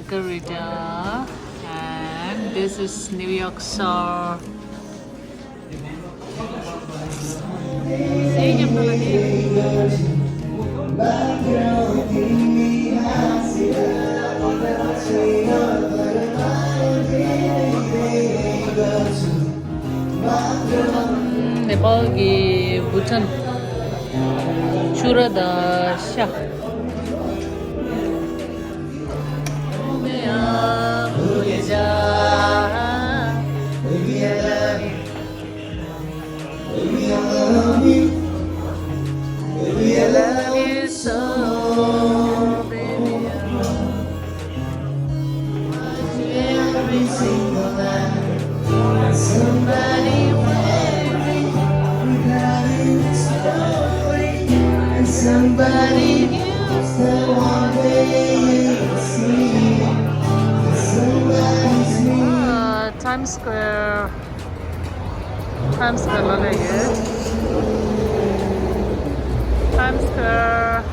Margarita, and this is New York Star. Nepal ki Bhutan Churada Shah. Somebody gives the one way you see. Somebody's me. Times Square. Times Square lagaya. Times Square.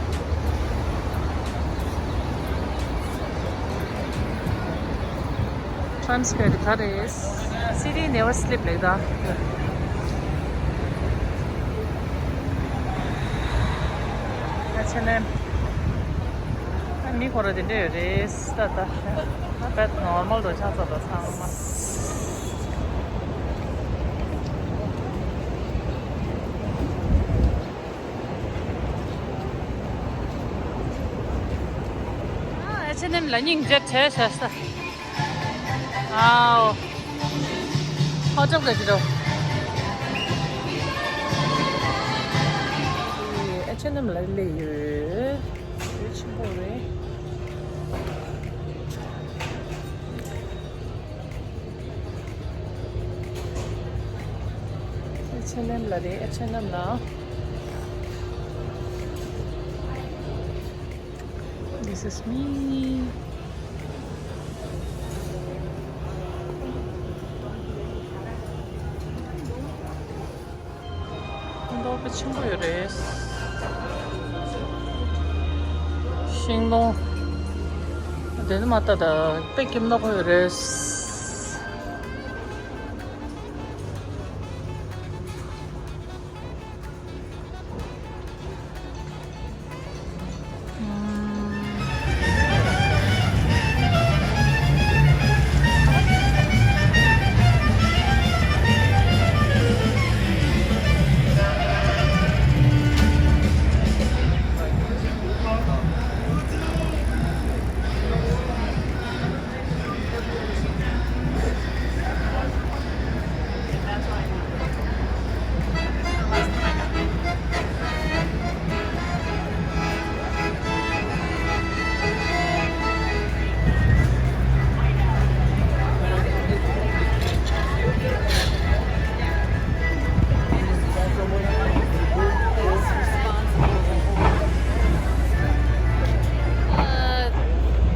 Times Square the city never sleep like that. H&M. Mi khora din de res ta ta. Bet normal do cha ta sang. H&M là nhìn rất thế sao? Wow. How trong cái gì đâu? H&M là lì rồi. Rich boy. H&M là đi, H&M là. This is me. 너 그 친구요래. 싱노. 내는 맞다다. 뺏김 넣어요래.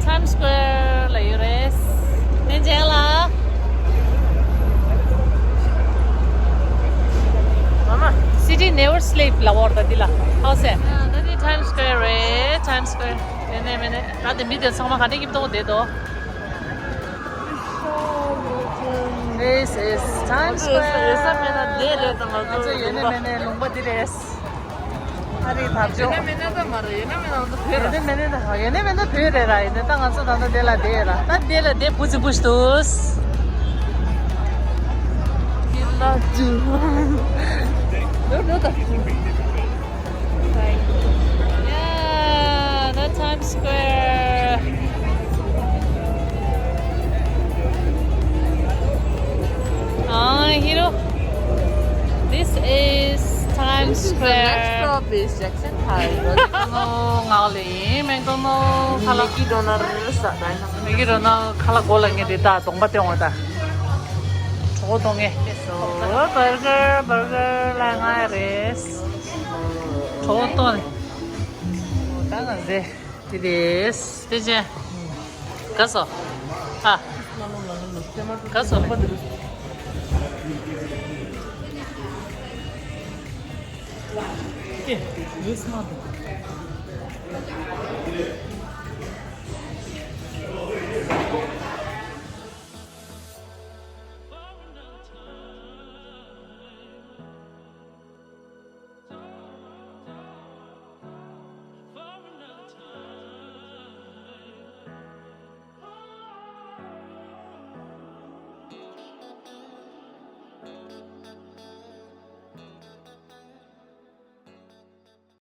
Times Square là Ures. Nên chăng là Mama, city never sleep la warta dila. How say? That is Times Square re, Times Square. Mene. Na de middle sama khane ki to de do. This is Times Square. Esa mena de le tanga. Acha yene mene lungba dires. Ari thabjo. Yene mene da maro, yene mene da phera. Yene mene phera ra. Yene ta ngasa da de la de ra. Ta de la de puj tus. Killa ju. No. Yeah, that time Square. Hiro. This is Times Square. stop is Jackson High. ngali, McDonald kalak Mickey Donor sa dahil Miki rona kalak golang ini 다 동밭에 온다. 저거 동에. So burger lang iris. 저거 또. 당연히 it is. 되지? 가서. 아. 가서. 예, 왜 스마트?